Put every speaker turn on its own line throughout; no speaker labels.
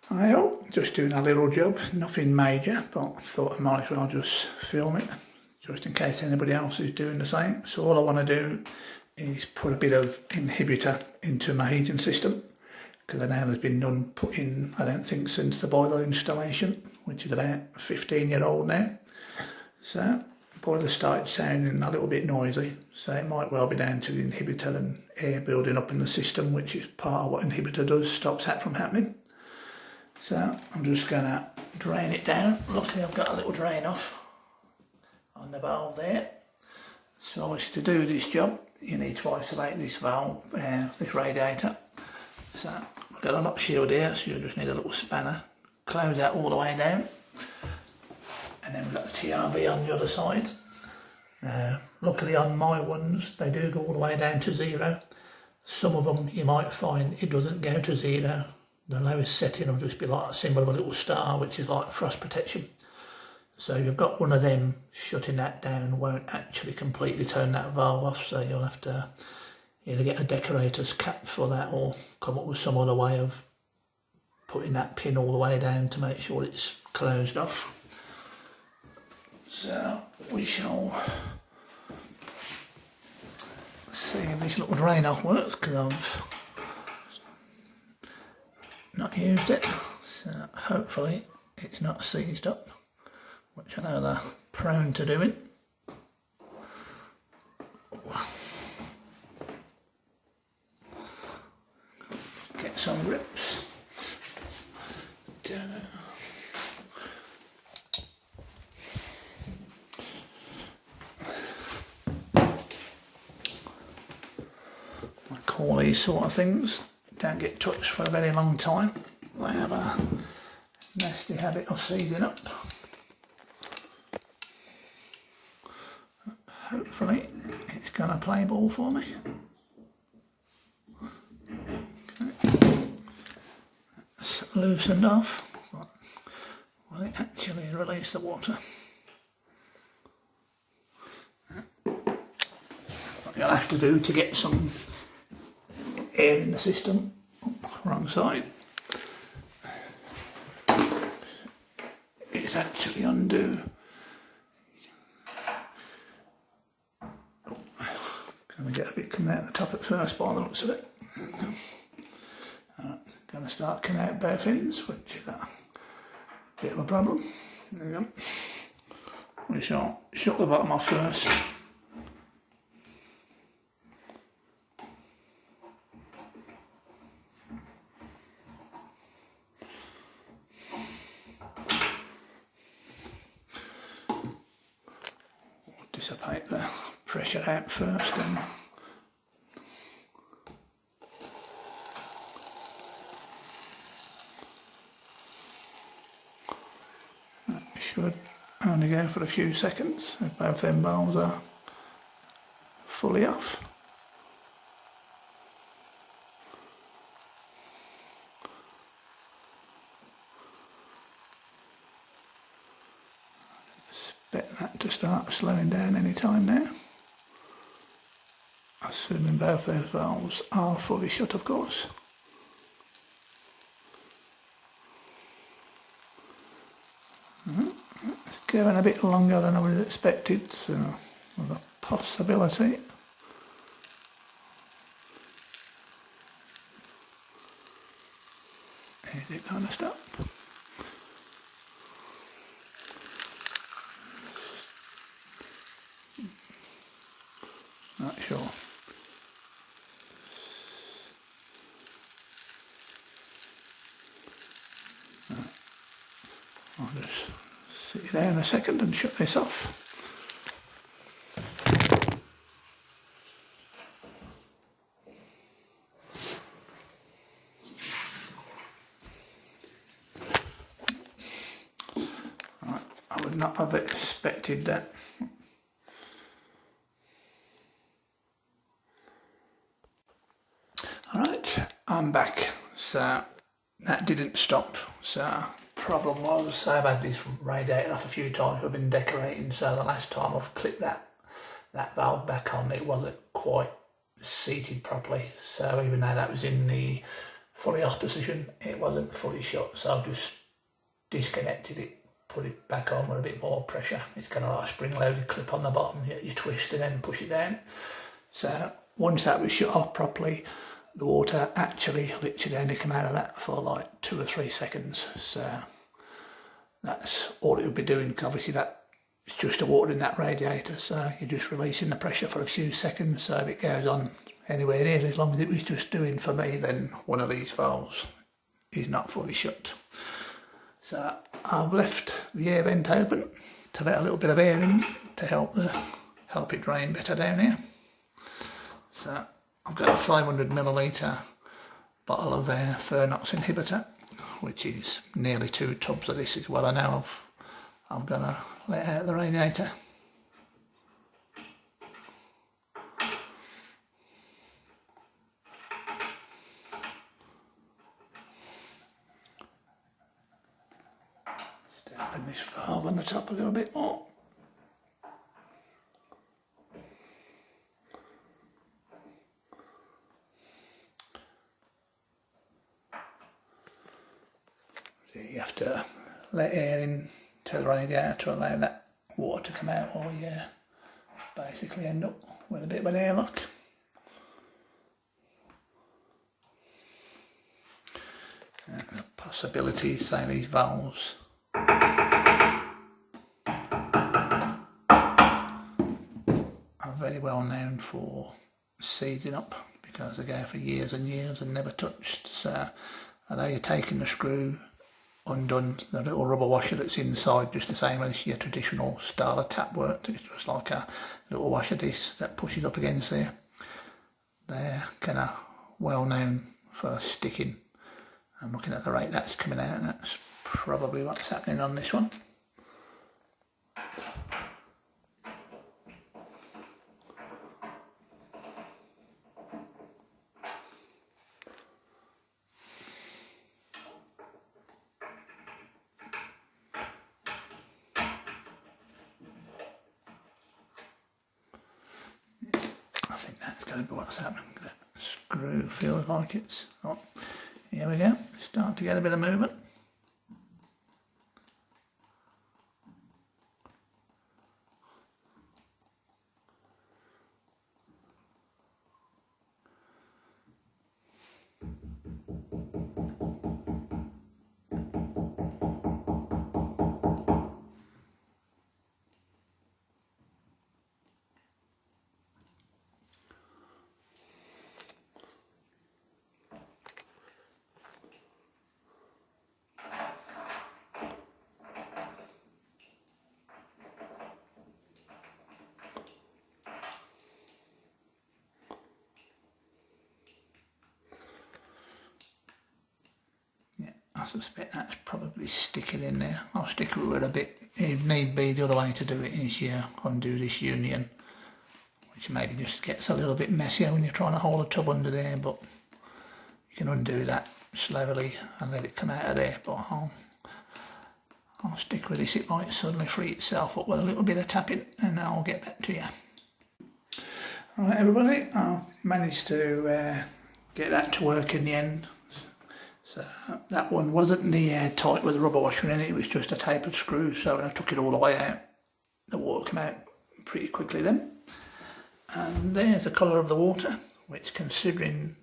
Well, just doing a little job, nothing major, but thought I might as well just film it, just in case anybody else is doing the same. So all I want to do is put a bit of inhibitor into my heating system, because I know there's been none put in, I don't think, since the boiler installation, which is about 15-year-old now. So the boiler started sounding a little bit noisy, so it might well be down to the inhibitor and air building up in the system, which is part of what inhibitor does, stops that from happening. So I'm just going to drain it down. Luckily I've got a little drain off on the valve there. So obviously to do this job you need to isolate this valve, this radiator. So I've got a lock shield here, so you just need a little spanner. Close that all the way down. And then we've got the TRV on the other side. Luckily on my ones they do go all the way down to 0. Some of them you might find it doesn't go to 0. The lowest setting will just be like a symbol of a little star, which is like frost protection. So if you've got one of them, shutting that down won't actually completely turn that valve off, so you'll have to either get a decorator's cap for that or come up with some other way of putting that pin all the way down to make sure it's closed off. So we shall see if this little drain off works, because I've not used it, so hopefully it's not seized up, which I know they're prone to doing. Get some grips. I call these sort of things don't get touched for a very long time. They have a nasty habit of seizing up. Hopefully it's going to play ball for me. Okay. That's loosened off, but will it actually release the water? What you'll have to do to get some air in the system, wrong side, is actually undo. Going to get a bit coming out the top at first by the looks of it. Going to start coming out both ends, which is a bit of a problem. There we go. We shall shut the bottom off first. Dissipate the pressure out first and that should only go for a few seconds if both them valves are fully off. Expect that to start slowing down any time now, assuming both those valves are fully shut, of course. It's going a bit longer than I was expected, so there's a possibility. Is it going to stop? Not sure. I'll just sit down a second and shut this off. Right, I would not have expected that. Alright, I'm back. So that didn't stop. So problem was I've had this radiator off a few times. I've been decorating, so the last time I've clipped that valve back on, it wasn't quite seated properly. So even though that was in the fully off position, it wasn't fully shut, so I've just disconnected it, put it back on with a bit more pressure. It's kind of like a spring-loaded clip on the bottom. You twist and then push it down. So once that was shut off properly, the water actually literally only came out of that for like 2 or 3 seconds. So that's all it would be doing, because obviously that it's just the water in that radiator, so you're just releasing the pressure for a few seconds. So if it goes on anywhere near as long as it was just doing for me, then one of these valves is not fully shut. So I've left the air vent open to let a little bit of air in to help it drain better down here. So I've got a 500 millilitre bottle of Fernox inhibitor, which is nearly 2 tubs of this is what I know of. I'm going to let out the radiator. Just open this valve on the top a little bit more. So you have to let air in to the radiator to allow that water to come out, or you basically end up with a bit of an airlock. The possibilities, say these valves are very well known for seizing up, because they go for years and years and never touched. So although you're taking the screw undone, the little rubber washer that's inside, just the same as your traditional style of tap worked. It's just like a little washer disc that pushes up against there. They're kind of well known for sticking. I'm looking at the rate that's coming out, and that's probably what's happening on this one. I think that's going to be what's happening. That screw feels like it's... Oh, here we go. Start to get a bit of movement. I suspect that's probably sticking in there. I'll stick with it a bit. If need be, the other way to do it is you undo this union, which maybe just gets a little bit messier when you're trying to hold a tub under there, but you can undo that slowly and let it come out of there. But I'll stick with this. It might suddenly free itself up with a little bit of tapping, and I'll get back to you. Alright everybody, I managed to get that to work in the end. So that one wasn't near airtight with the rubber washer in it, it was just a tapered screw, so when I took it all the way out, the water came out pretty quickly then. And there's the colour of the water, which, considering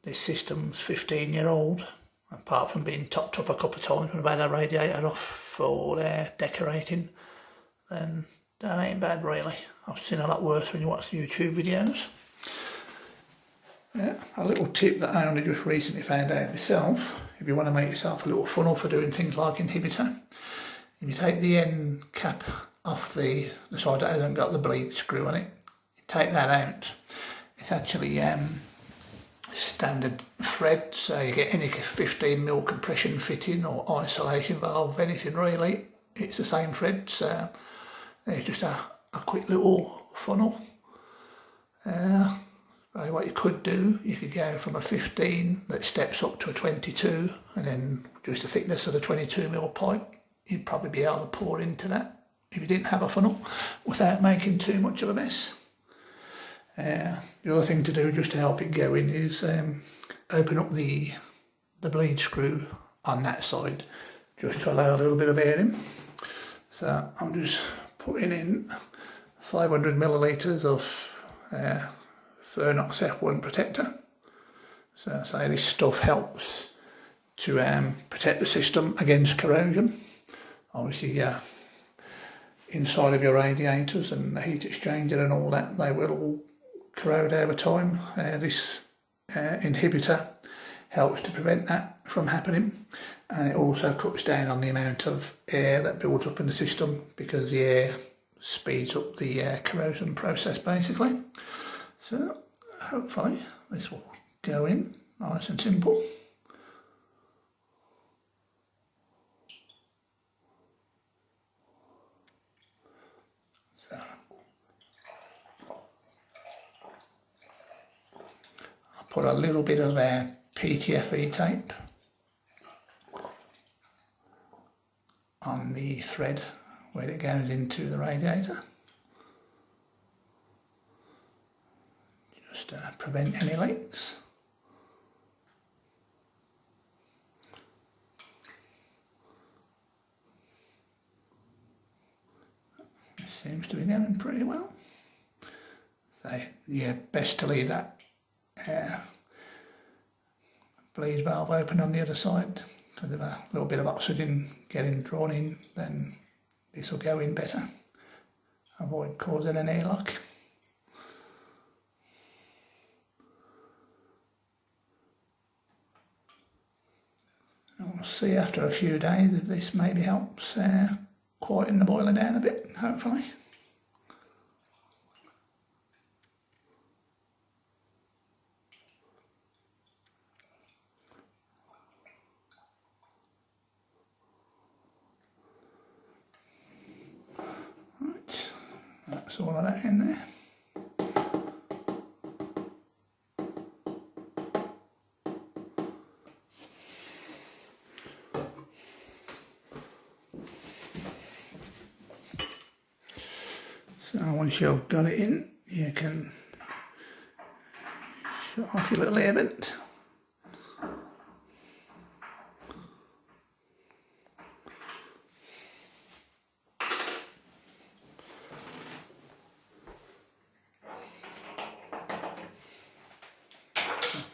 this system's 15-year-old, apart from being topped up a couple of times when I've had a radiator off for decorating, then that ain't bad really. I've seen a lot worse when you watch YouTube videos. Yeah, a little tip that I only just recently found out myself: if you want to make yourself a little funnel for doing things like inhibitor, if you take the end cap off the side that hasn't got the bleed screw on it, you take that out. It's actually standard thread, so you get any 15mm compression fitting or isolation valve, anything really, it's the same thread. So there's just a quick little funnel. What you could do, you could go from a 15 that steps up to a 22, and then just the thickness of the 22mm pipe, you'd probably be able to pour into that if you didn't have a funnel without making too much of a mess. The other thing to do just to help it go in is open up the bleed screw on that side just to allow a little bit of air in. So I'm just putting in 500 millilitres of Fernox F1 protector. So say this stuff helps to protect the system against corrosion. Obviously inside of your radiators and the heat exchanger and all that, they will all corrode over time. This inhibitor helps to prevent that from happening, and it also cuts down on the amount of air that builds up in the system, because the air speeds up the corrosion process basically. So hopefully this will go in nice and simple. So I'll put a little bit of PTFE tape on the thread where it goes into the radiator, just to prevent any leaks. This seems to be going pretty well. So yeah, best to leave that bleed valve open on the other side, because if a little bit of oxygen getting drawn in, then this will go in better. Avoid causing an airlock. And we'll see after a few days if this maybe helps quieten the boiler down a bit, hopefully. That's all of that in there. So once you've got it in, you can shut off your little air vent.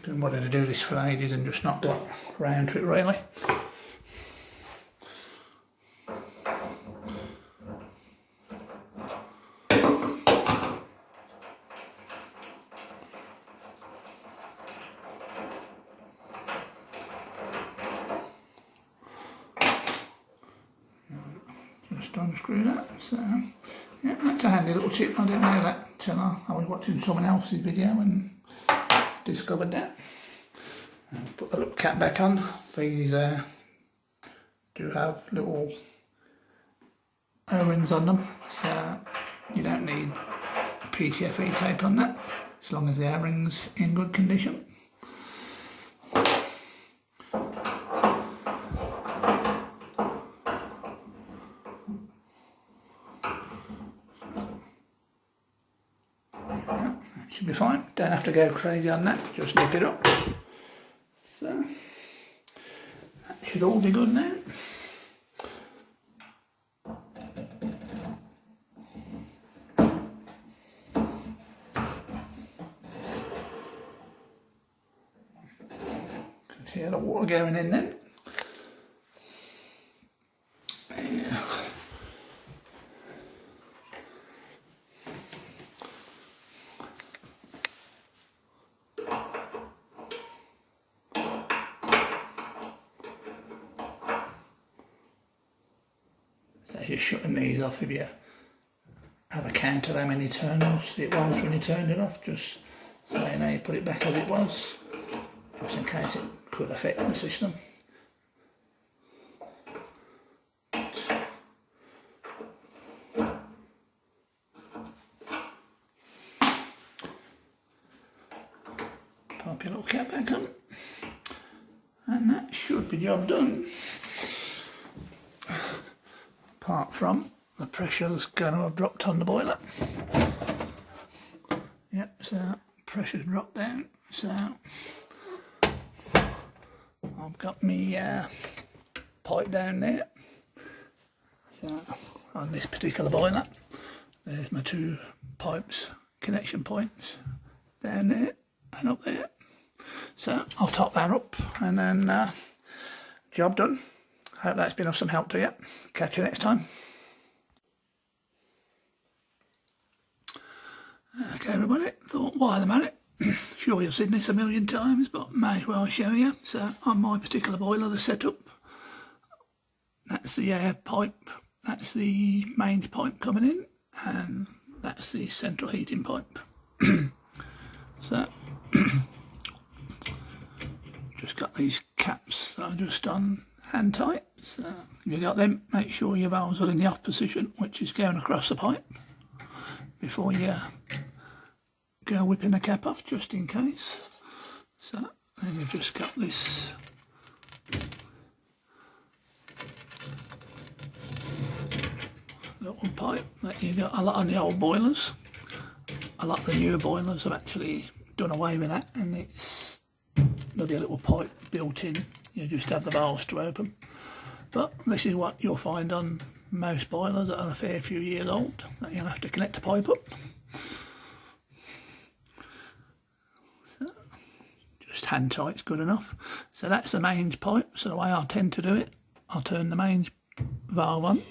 Been wanting to do this for ages and just not got round to it really. Just unscrew that. So yeah, that's a handy little tip. I didn't know that till I was watching someone else's video and discovered that. And put the little cap back on. These do have little O-rings on them, so you don't need PTFE tape on that, as long as the O-ring's in good condition. Should be fine, don't have to go crazy on that, just nip it up. So that should all be good now. Can see the water going in then. Just shutting these off. If you have a count of how many turns it was when you turned it off, just saying how you put it back as it was, just in case it could affect the system. Pop your little cap back on, and that should be job done. Apart from the pressure's going to have dropped on the boiler. Yep, so pressure's dropped down, so I've got my pipe down there. So on this particular boiler, there's my 2 pipes connection points down there and up there. So I'll top that up and then job done. Hope that's been of some help to you. Catch you next time. Okay everybody, thought while I'm at it, sure you've seen this a million times, but may as well show you. So on my particular boiler, the setup, that's the air pipe, that's the mains pipe coming in, and that's the central heating pipe. So just got these caps that are just on hand tight. So if you got them, make sure your valves are in the off position, which is going across the pipe, before you go whipping the cap off, just in case. So then you've just got this little pipe that you got a lot on the old boilers. A lot of the newer boilers have actually done away with that, and it's another little pipe built in. You just have the valves to open. But this is what you'll find on most boilers that are a fair few years old, that you'll have to connect the pipe up. So, just hand tight's good enough. So that's the mains pipe. So the way I tend to do it, I'll turn the mains valve on,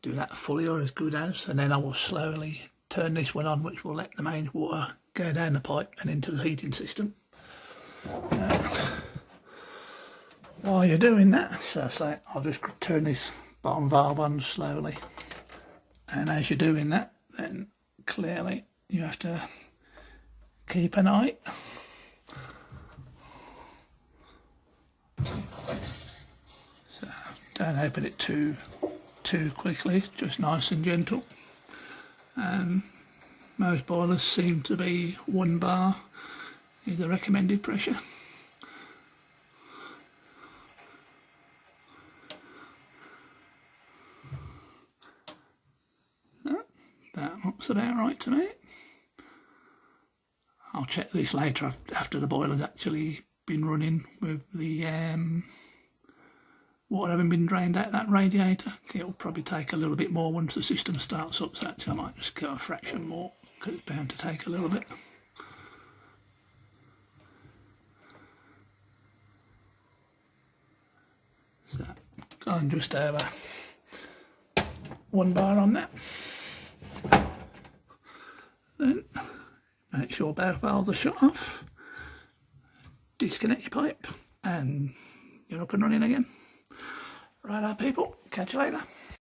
do that fully or as good as, and then I will slowly turn this one on, which will let the mains water go down the pipe and into the heating system. While you're doing that, so say I'll just turn this bottom valve on slowly, and as you're doing that, then clearly you have to keep an eye. So don't open it too quickly, just nice and gentle. Most boilers seem to be 1 bar is the recommended pressure. That looks about right to me. I'll check this later after the boiler's actually been running with the water having been drained out that radiator. It'll probably take a little bit more once the system starts up, so actually I might just go a fraction more, because it's bound to take a little bit. So gone just over 1 bar on that. Then make sure both valves are shut off, disconnect your pipe, and you're up and running again. Right, people, catch you later.